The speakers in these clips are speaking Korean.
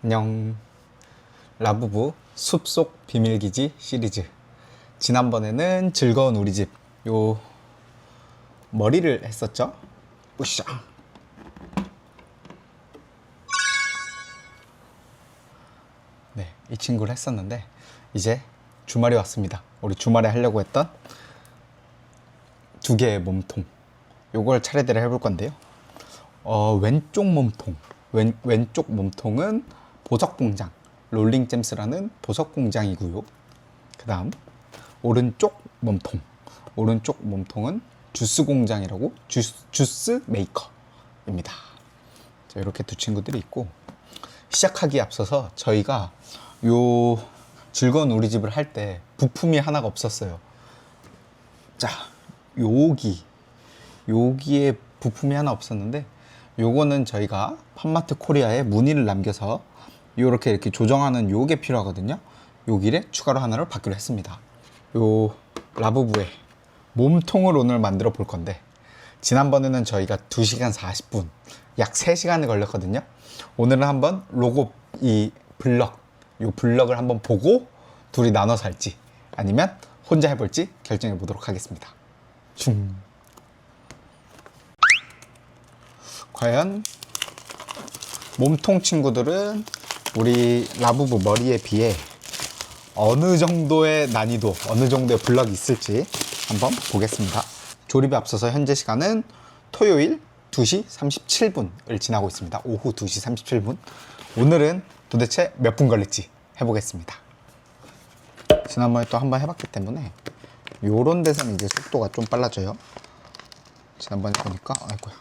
안녕. 라부부 숲속 비밀기지 시리즈. 지난번에는 즐거운 우리 집 요 머리를 했었죠. 으쌰. 네, 이 친구를 했었는데 이제 주말이 왔습니다. 우리 주말에 하려고 했던 두 개의 몸통, 요걸 차례대로 해볼 건데요. 왼쪽 몸통, 왼쪽 몸통은 보석 공장, 롤링 잼스라는 보석 공장이고요. 그 다음 오른쪽 몸통은 주스 공장이라고 주스 메이커입니다. 자, 이렇게 두 친구들이 있고, 시작하기에 앞서서 저희가 요 즐거운 우리 집을 할 때 부품이 하나가 없었어요. 자, 여기에 부품이 하나 없었는데, 요거는 저희가 팜마트 코리아에 문의를 남겨서 이렇게 조정하는 요게 필요하거든요. 여기에 추가로 하나를 받기로 했습니다. 요 라부부의 몸통을 오늘 만들어 볼 건데, 지난번에는 저희가 2시간 40분, 약 3시간이 걸렸거든요. 오늘은 한번 로고 이 블럭을 한번 보고 둘이 나눠서 할지 아니면 혼자 해볼지 결정해 보도록 하겠습니다. 과연 몸통 친구들은 우리 라부부 머리에 비해 어느 정도의 난이도, 어느 정도의 블럭이 있을지 한번 보겠습니다. 조립에 앞서서 현재 시간은 토요일 2시 37분을 지나고 있습니다. 오후 2시 37분. 오늘은 도대체 몇 분 걸릴지 해보겠습니다. 지난번에 또 한번 해봤기 때문에 요런 데서는 이제 속도가 좀 빨라져요. 지난번에 보니까 아이고야,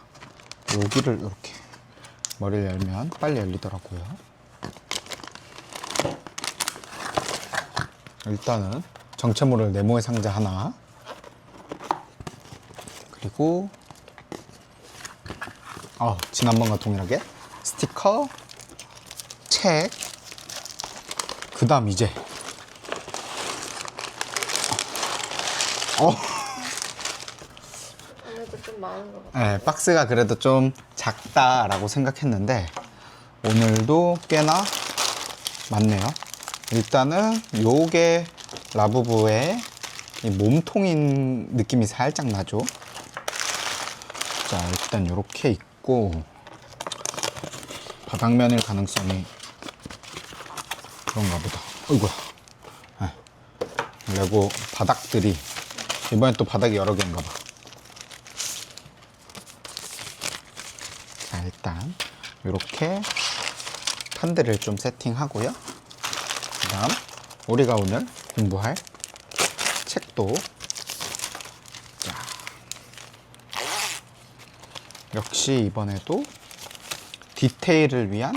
여기를 이렇게 머리를 열면 빨리 열리더라고요. 일단은 정체모를 네모의 상자 하나, 그리고 지난번과 동일하게 스티커, 책, 그 다음 이제 오늘도 좀 많은 것 같아요. 네, 박스가 그래도 좀 작다라고 생각했는데 오늘도 꽤나 많네요. 일단은 요게 라부부의 이 몸통인 느낌이 살짝 나죠. 자, 일단 요렇게 있고, 바닥면일 가능성이 그런가 보다. 어이구야. 네. 레고 바닥들이 이번엔 또 바닥이 여러 개인가 봐. 자, 일단 요렇게 판들을 좀 세팅하고요. 그 다음 우리가 오늘 공부할 책도, 자, 역시 이번에도 디테일을 위한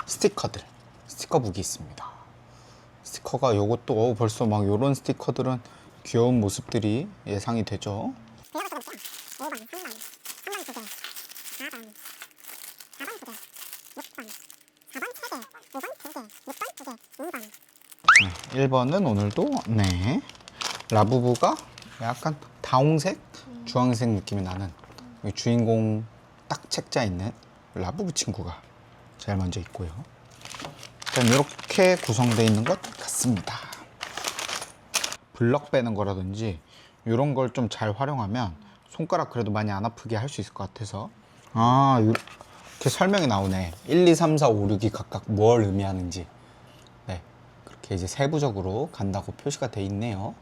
스티커북이 있습니다. 스티커가 요것도 벌써 막 요런 스티커들은 귀여운 모습들이 예상이 되죠. 네, 1번은 오늘도 라부부가 약간 다홍색, 주황색 느낌이 나는 주인공 딱 책자 있는 라부부 친구가 제일 먼저 있고요. 일단 이렇게 구성되어 있는 것 같습니다. 블럭 빼는 거라든지 이런 걸 좀 잘 활용하면 손가락 그래도 많이 안 아프게 할 수 있을 것 같아서, 이렇게 설명이 나오네. 1, 2, 3, 4, 5, 6이 각각 뭘 의미하는지. 네, 그렇게 이제 세부적으로 간다고 표시가 돼 있네요.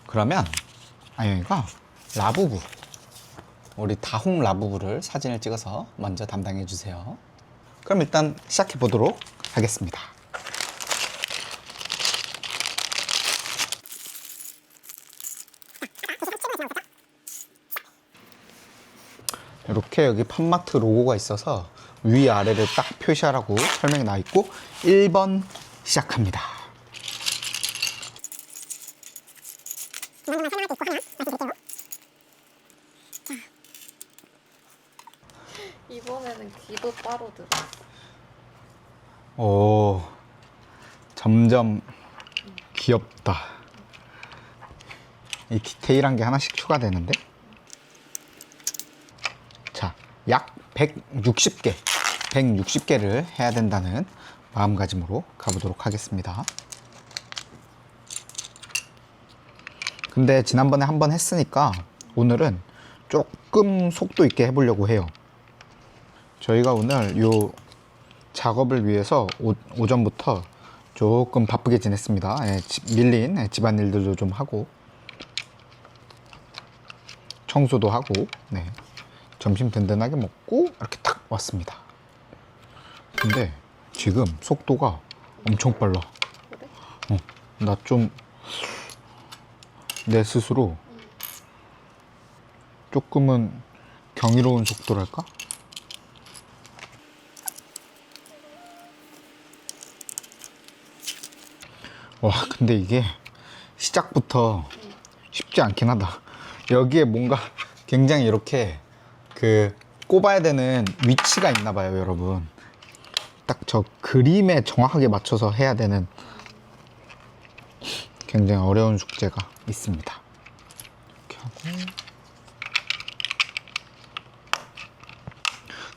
그러면 아영이가 라부부, 우리 다홍 라부부를 사진을 찍어서 먼저 담당해 주세요. 그럼 일단 시작해 보도록 하겠습니다. 이렇게 여기 팜마트 로고가 있어서 위아래를 딱 표시하라고 설명이 나와 있고, 1번 시작합니다. 이번에는 귀도 따로 들었어. 오, 점점 귀엽다. 이 디테일한 게 하나씩 추가되는데, 자, 약 160개 160개를 해야 된다는 마음가짐으로 가보도록 하겠습니다. 근데 지난번에 한번 했으니까 오늘은 조금 속도 있게 해보려고 해요. 저희가 오늘 요 작업을 위해서 오전부터 조금 바쁘게 지냈습니다. 밀린 집안일들도 좀 하고 청소도 하고, 네. 점심 든든하게 먹고 이렇게 딱 왔습니다. 근데 지금 속도가 엄청 빨라. 그래? 나 좀 내 스스로 조금은 경이로운 속도랄까? 와, 근데 이게 시작부터 쉽지 않긴 하다. 여기에 뭔가 굉장히 이렇게 꼽아야 되는 위치가 있나 봐요, 여러분. 딱 저 그림에 정확하게 맞춰서 해야 되는 굉장히 어려운 숙제가 있습니다. 이렇게 하고.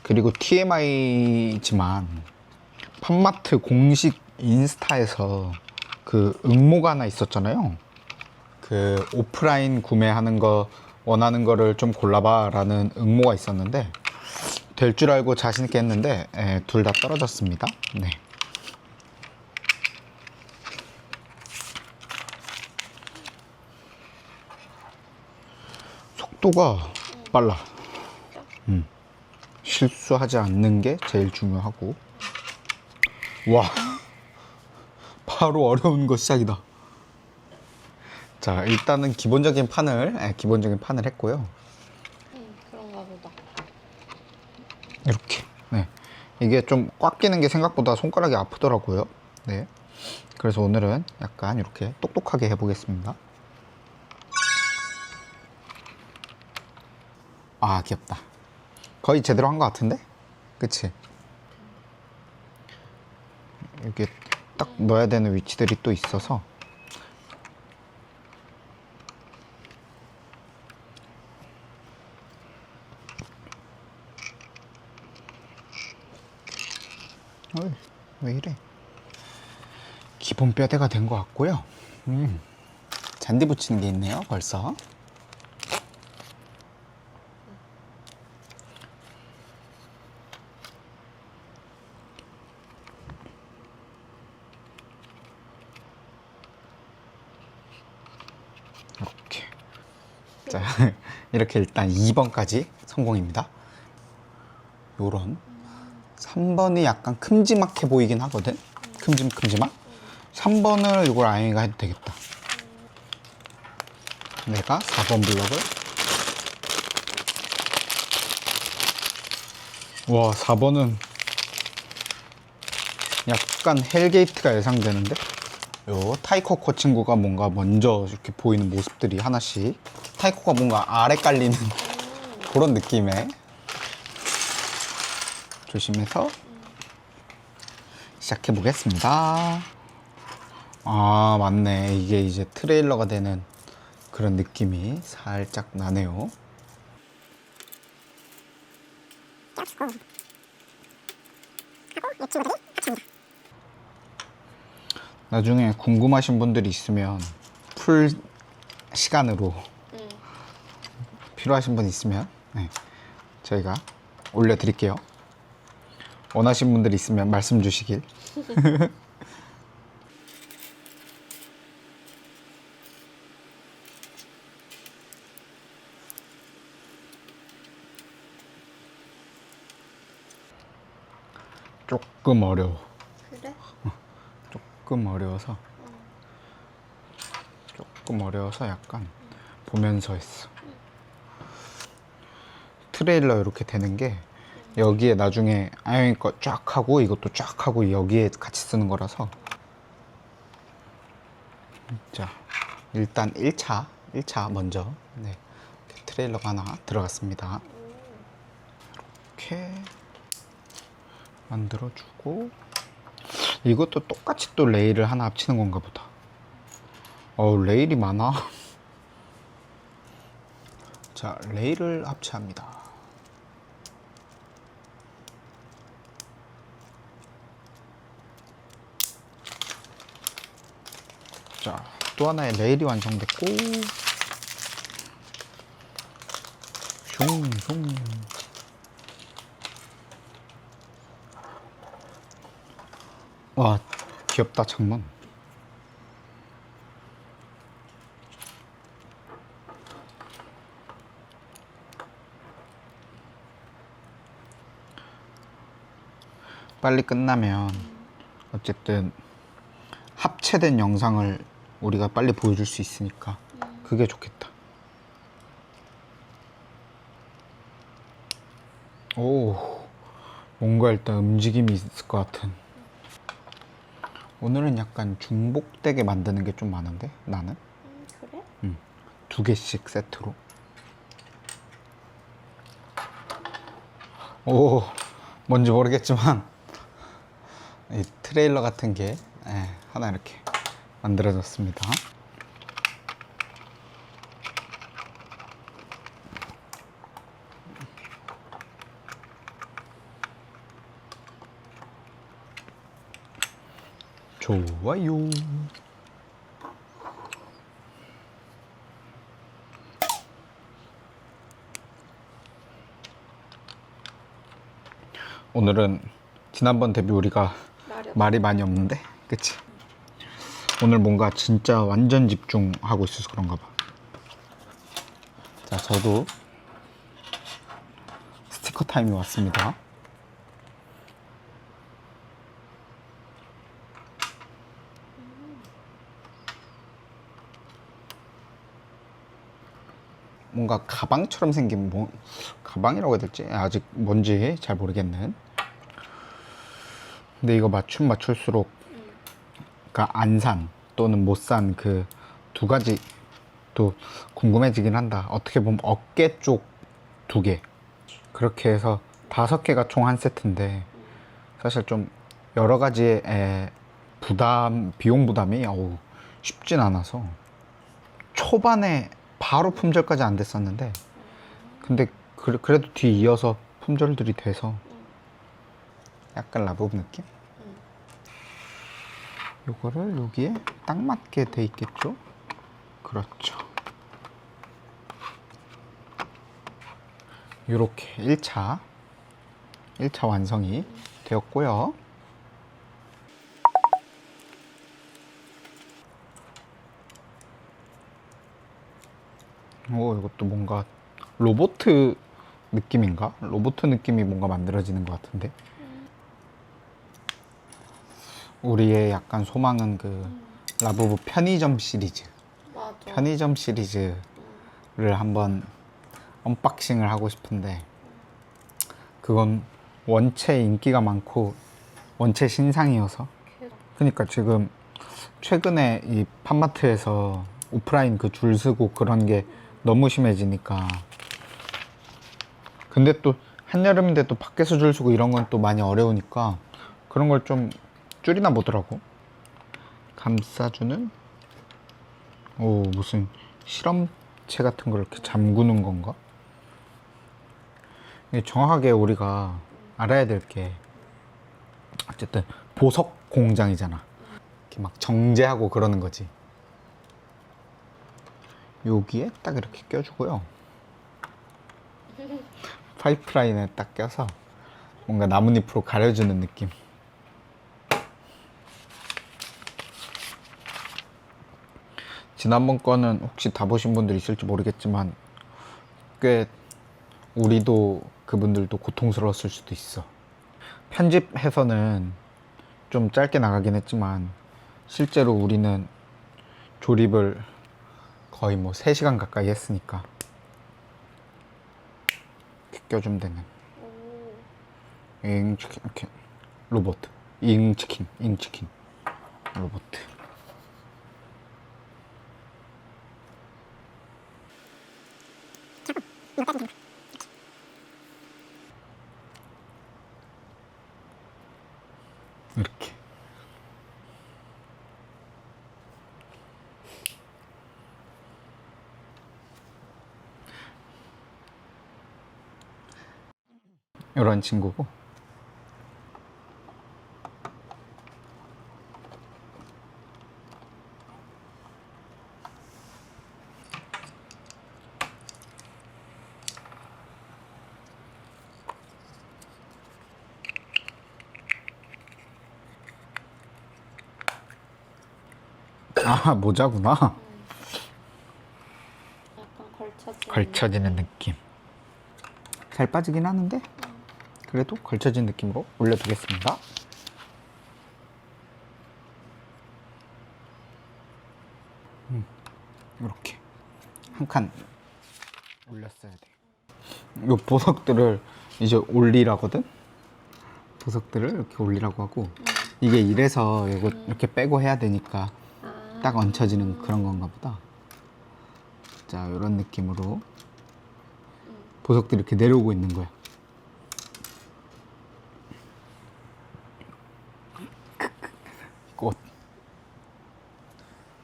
그리고 TMI지만 팜마트 공식 인스타에서 그 응모가 하나 있었잖아요. 그 오프라인 구매하는 거 원하는 거를 좀 골라봐 라는 응모가 있었는데 될 줄 알고 자신 있게 했는데 둘 다 떨어졌습니다. 네. 속도가 빨라. 실수하지 않는 게 제일 중요하고. 와, 바로 어려운 거 시작이다. 자, 일단은 기본적인 판을 했고요. 그런가 보다. 이렇게. 네. 이게 좀 꽉 끼는 게 생각보다 손가락이 아프더라고요. 네. 그래서 오늘은 약간 이렇게 똑똑하게 해보겠습니다. 아, 귀엽다. 거의 제대로 한 것 같은데? 그치? 이게 딱 넣어야 되는 위치들이 또 있어서. 어이, 왜 이래? 기본 뼈대가 된 것 같고요. 잔디 붙이는 게 있네요, 벌써. 이렇게. 자, 이렇게 일단 2번까지 성공입니다. 요런 3번이 약간 큼지막해 보이긴 하거든. 큼지막. 3번을 이걸 아영이가 해도 되겠다. 내가 4번 블럭을. 와, 4번은 약간 헬게이트가 예상되는데? 요 타이코코 친구가 뭔가 먼저 이렇게 보이는 모습들이 하나씩. 타이코가 뭔가 아래 깔리는 그런 느낌의. 조심해서 시작해 보겠습니다. 아, 맞네. 이게 이제 트레일러가 되는 그런 느낌이 살짝 나네요. 나중에 궁금하신 분들이 있으면 풀 시간으로 필요하신 분 있으면 저희가 올려드릴게요. 원하신 분들 있으면 말씀 주시길. 조금 어려워. 그래? 조금 어려워서 약간 보면서 했어. 트레일러 이렇게 되는 게 여기에 나중에 아영이 거 쫙 하고 이것도 쫙 하고 여기에 같이 쓰는 거라서. 자, 일단 1차 먼저 이렇게 트레일러가 하나 들어갔습니다. 이렇게 만들어주고 이것도 똑같이 또 레일을 하나 합치는 건가 보다. 레일이 많아. 자, 레일을 합체합니다. 자, 또 하나의 레일이 완성됐고, 슝슝. 와, 귀엽다, 창문. 빨리 끝나면 어쨌든 합체된 영상을 우리가 빨리 보여줄 수 있으니까 그게 좋겠다. 오, 뭔가 일단 움직임이 있을 것 같은. 오늘은 약간 중복되게 만드는 게 좀 많은데 나는 그래? 2개씩 세트로. 오, 뭔지 모르겠지만 이 트레일러 같은 게 하나 이렇게 만들어졌습니다. 좋아요. 오늘은 지난번 대비 우리가 말이 많이 없는데, 그치? 오늘 뭔가 진짜 완전 집중하고 있어서 그런가 봐. 자, 저도 스티커 타임이 왔습니다. 뭔가 가방처럼 생긴 가방이라고 해야 될지 아직 뭔지 잘 모르겠는. 근데 이거 맞출수록 그러니까 안 산 또는 못 산 그 두 가지 또 궁금해지긴 한다. 어떻게 보면 어깨 쪽 2개, 그렇게 해서 5개가 총 한 세트인데 사실 좀 여러 가지의 비용 부담이 쉽진 않아서 초반에 바로 품절까지 안 됐었는데, 근데 그래도 뒤 이어서 품절들이 돼서 약간 라브브 느낌? 요거를 여기에 딱 맞게 돼 있겠죠? 그렇죠. 요렇게 1차 완성이 되었고요. 이것도 뭔가 로보트 느낌인가? 로보트 느낌이 뭔가 만들어지는 것 같은데. 우리의 약간 소망은 그 라부부 편의점 시리즈. 맞아. 편의점 시리즈를 한번 언박싱을 하고 싶은데, 그건 원체 인기가 많고 원체 신상이어서. 그러니까 지금 최근에 이 팜마트에서 오프라인 그 줄 서고 그런 게 너무 심해지니까. 근데 또 한여름인데 또 밖에서 줄 서고 이런 건 또 많이 어려우니까 그런 걸 좀 줄이나 보더라고. 감싸주는 무슨 실험체 같은 걸 이렇게 잠그는 건가? 이게 정확하게 우리가 알아야 될 게 어쨌든 보석 공장이잖아. 이렇게 막 정제하고 그러는 거지. 여기에 딱 이렇게 껴주고요. 파이프라인에 딱 껴서 뭔가 나뭇잎으로 가려주는 느낌. 지난번 거는 혹시 다 보신 분들 있을지 모르겠지만 꽤 우리도 그분들도 고통스러웠을 수도 있어. 편집해서는 좀 짧게 나가긴 했지만 실제로 우리는 조립을 거의 뭐 3시간 가까이 했으니까. 이렇게 껴주면 되는 잉치킨, 이렇게 로봇 잉치킨 로봇. 이렇게 이런 친구고, 아, 모자구나. 약간 걸쳐지는. 걸쳐지는 느낌. 잘 빠지긴 하는데 그래도 걸쳐진 느낌으로 올려두겠습니다. 이렇게 한 칸 올렸어야 돼. 이 보석들을 이제 올리라거든. 보석들을 이렇게 올리라고 하고 이게 이래서 이거 이렇게 빼고 해야 되니까 아. 딱 얹혀지는 그런 건가 보다. 자, 이런 느낌으로 보석들이 이렇게 내려오고 있는 거야. 꽃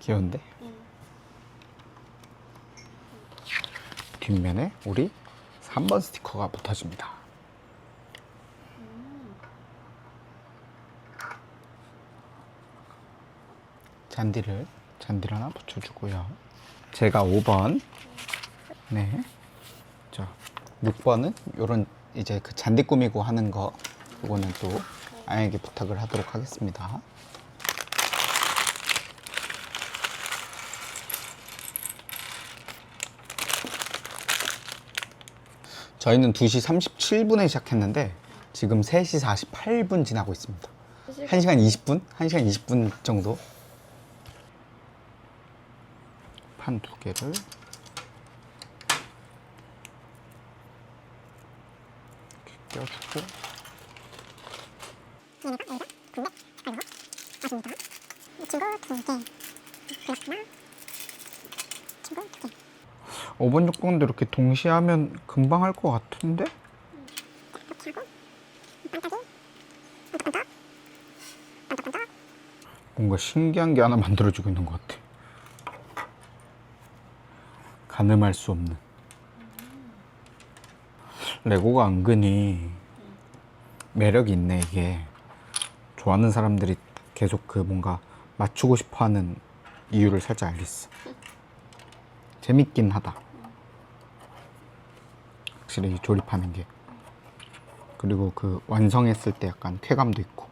귀여운데? 뒷면에 우리 3번 스티커가 붙어집니다. 잔디를 하나 붙여주고요. 제가 5번, 네, 자 6번은 요런 이제 그 잔디 꾸미고 하는 거, 요거는 또 아이에게 부탁을 하도록 하겠습니다. 저희는 2시 37분에 시작했는데 지금 3시 48분 지나고 있습니다. 1시간 20분? 1시간 20분 정도. 판 2개를 이렇게 껴주고 친구 5번, 6번도 이렇게 동시에 하면 금방 할 것 같은데? 뭔가 신기한 게 하나 만들어지고 있는 것 같아. 가늠할 수 없는. 레고가 은근히 매력이 있네, 이게. 좋아하는 사람들이 계속 그 뭔가 맞추고 싶어 하는 이유를 살짝 알겠어. 재밌긴 하다. 확실히 조립하는 게. 그리고 그 완성했을 때 약간 쾌감도 있고.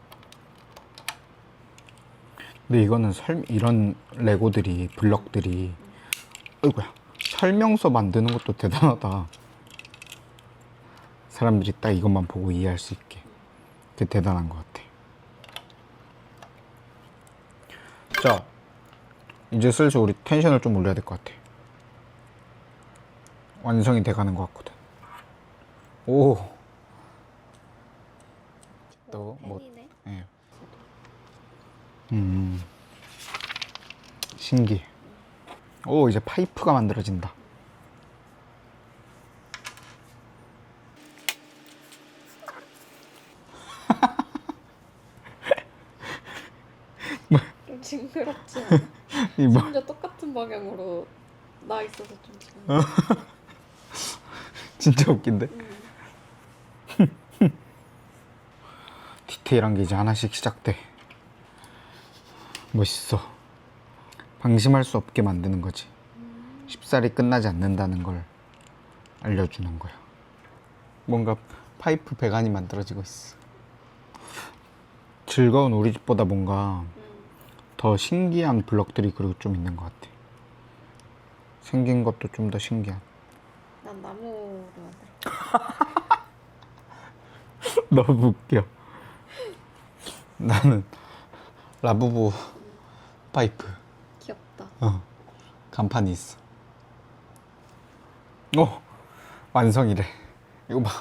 근데 이거는 이런 레고들이, 블럭들이, 어이구야, 설명서 만드는 것도 대단하다. 사람들이 딱 이것만 보고 이해할 수 있게. 그게 대단한 것 같아. 자, 이제 슬슬 우리 텐션을 좀 올려야 될 것 같아. 완성이 돼가는 것 같거든. 오. 또 뭐? 예. 신기해. 오, 이제 파이프가 만들어진다. 좀 징그럽지 않아? 이 뭐, 심지어 똑같은 방향으로 나 있어서 좀 징그러. 진짜 웃긴데? 디테일한 게 이제 하나씩 시작돼. 멋있어. 방심할 수 없게 만드는 거지. 쉽사리 끝나지 않는다는 걸 알려주는 거야. 뭔가 파이프 배관이 만들어지고 있어. 즐거운 우리 집보다 뭔가 더 신기한 블럭들이 그리고 좀 있는 것 같아. 생긴 것도 좀 더 신기한. 난 나무로 만들. 너무 웃겨. 나는 라부부 파이프. 귀엽다. 간판이 있어. 완성이래. 이거 봐.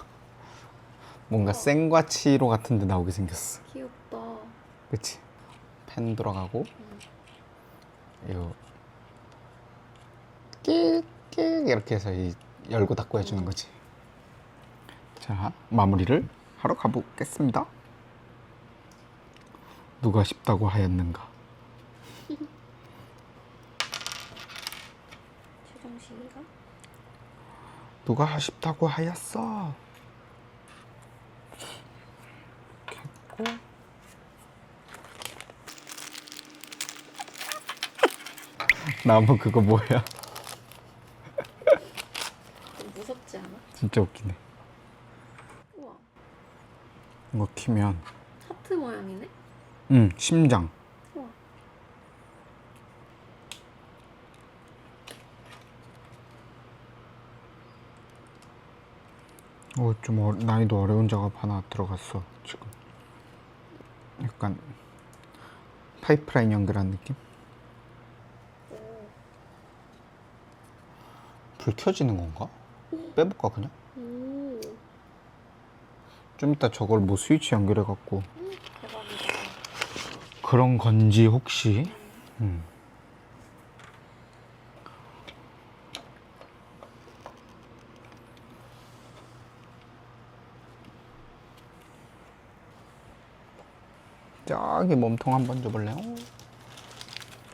뭔가 생과치로 같은 데 나오게 생겼어. 귀엽다. 그치? 펜 들어가고 이거 끽끽 이렇게 해서 열고 닫고 해주는 거지. 자, 마무리를 하러 가보겠습니다. 누가 쉽다고 하였는가? 최종 시기가? 누가 쉽다고 하였어? 이렇게 했고 나무 그거 뭐야? 좀 무섭지 않아? 진짜 웃기네. 우와. 이거 키면 하트 모양이네? 심장. 우와. 좀 난이도 어려운 작업 하나 들어갔어 지금. 약간 파이프라인 연결한 느낌? 불 켜지는 건가? 빼볼까 그냥? 오, 좀 이따 저걸 뭐 스위치 연결해갖고 대박이다. 그런 건지 혹시. 저기 몸통 한번 줘볼래요?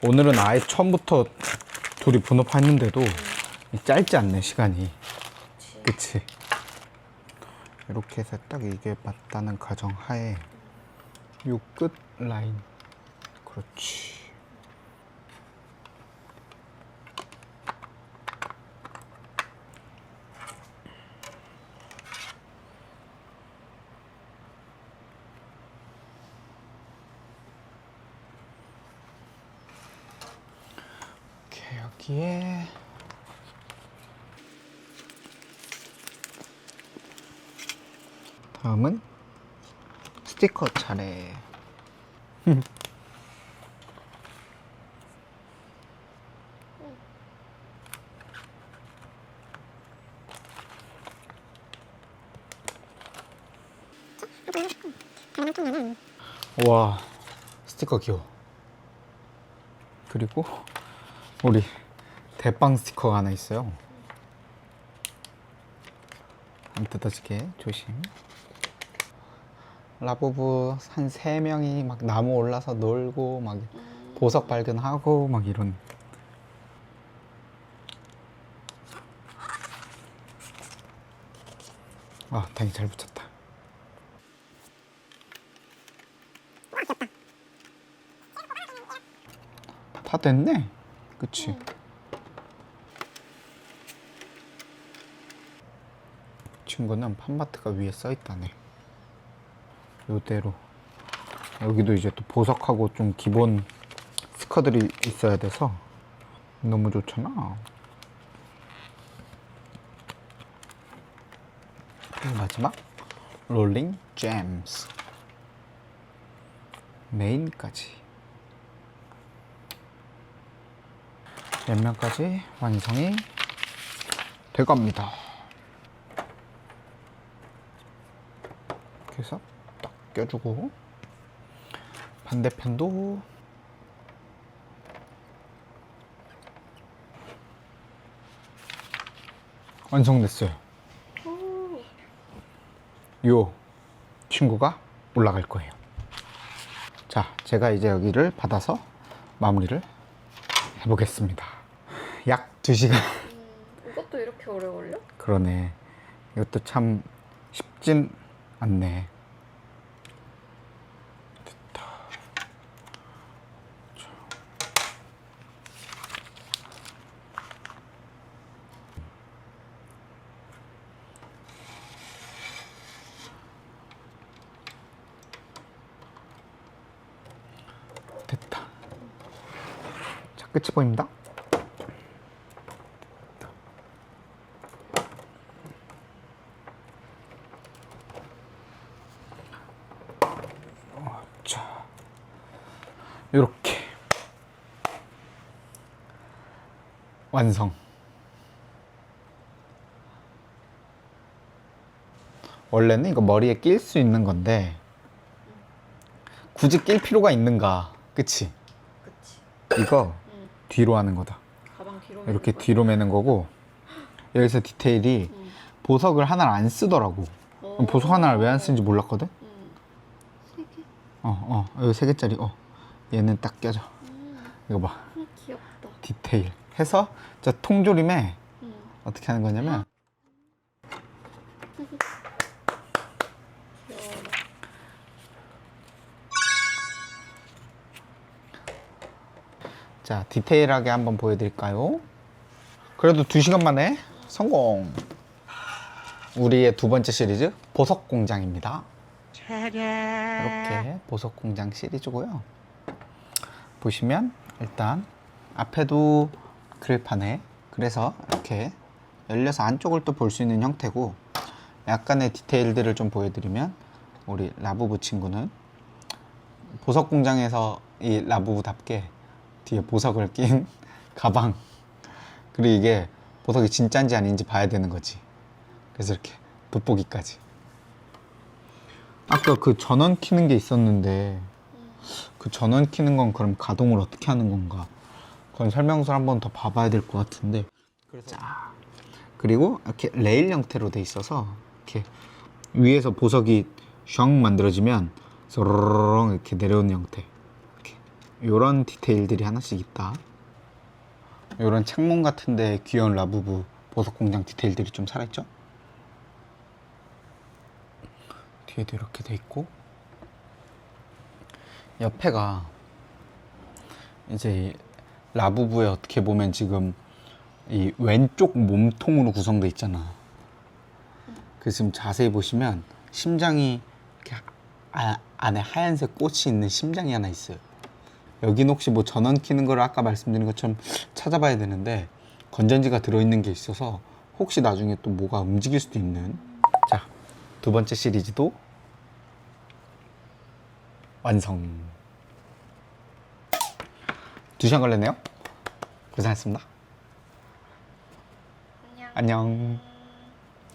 오늘은 아예 처음부터 둘이 분업했는데도 짧지 않네 시간이. 그치. 그치? 이렇게 해서 딱 이게 맞다는 가정하에 요 끝 라인. 그렇지. 이렇게 여기에 다음은 스티커 차례. 와, 스티커 귀여워. 그리고 우리 대빵 스티커가 하나 있어요. 안 뜯어지게 조심. 라부부 한 3명이 막 나무 올라서 놀고 막 보석 발견하고 막 이런. 아, 다행히 잘 붙였다. 다 됐네. 그치? 친구는 판마트가 위에 써있다네. 요대로. 여기도 이제 또 보석하고 좀 기본 스커들이 있어야 돼서 너무 좋잖아. 그리고 마지막 롤링 잼스 메인까지 옆면까지 완성이 돼갑니다. 이렇게 해서 딱 껴주고 반대편도 완성됐어요. 오, 요 친구가 올라갈 거예요. 자, 제가 이제 여기를 받아서 마무리를 해보겠습니다. 약 2시간. 이것도 이렇게 오래 걸려? 그러네. 이것도 참 쉽진 않네. 됐다. 됐다. 자, 끝이 보입니다. 자, 이렇게 완성. 원래는 이거 머리에 낄 수 있는 건데 굳이 낄 필요가 있는가? 그치? 그치. 이거 응. 뒤로 하는 거다. 가방 뒤로 이렇게 매는 거야? 뒤로 매는 거고, 여기서 디테일이 응. 보석을 하나를 안 쓰더라고. 보석 하나를 왜 안 쓰는지 몰랐거든? 응. 3개? 여기 3개짜리. 얘는 딱 껴져. 이거 봐. 귀엽다. 디테일. 해서 저 통조림에 응. 어떻게 하는 거냐면, 귀여워. 자, 디테일하게 한번 보여드릴까요? 그래도 2시간 만에 성공! 우리의 2번째 시리즈, 보석 공장입니다. 이렇게 보석 공장 시리즈고요. 보시면 일단 앞에도 그릴판에, 그래서 이렇게 열려서 안쪽을 또 볼 수 있는 형태고, 약간의 디테일들을 좀 보여드리면 우리 라부부 친구는 보석 공장에서 이 라부부답게 뒤에 보석을 낀 가방. 그리고 이게 보석이 진짜인지 아닌지 봐야 되는 거지. 그래서 이렇게 돋보기까지. 아까 그 전원 키는 게 있었는데 그 전원 키는 건 그럼 가동을 어떻게 하는 건가? 그건 설명서를 한 번 더 봐봐야 될 것 같은데. 자, 그리고 이렇게 레일 형태로 돼 있어서 이렇게 위에서 보석이 슝 만들어지면 소르르 이렇게 내려오는 형태. 이렇게 요런 디테일들이 하나씩 있다. 요런 창문 같은데 귀여운 라부부 보석 공장 디테일들이 좀 살아있죠? 뒤에도 이렇게 돼 있고 옆에가 이제 라부부에 어떻게 보면 지금 이 왼쪽 몸통으로 구성돼 있잖아. 그래서 지금 자세히 보시면 심장이 이렇게 안에 하얀색 꽃이 있는 심장이 하나 있어요. 여긴 혹시 뭐 전원 키는 거를 아까 말씀드린 것처럼 찾아봐야 되는데 건전지가 들어있는 게 있어서 혹시 나중에 또 뭐가 움직일 수도 있는. 자, 두 번째 시리즈도 완성. 2시간 걸렸네요. 고생하셨습니다. 안녕.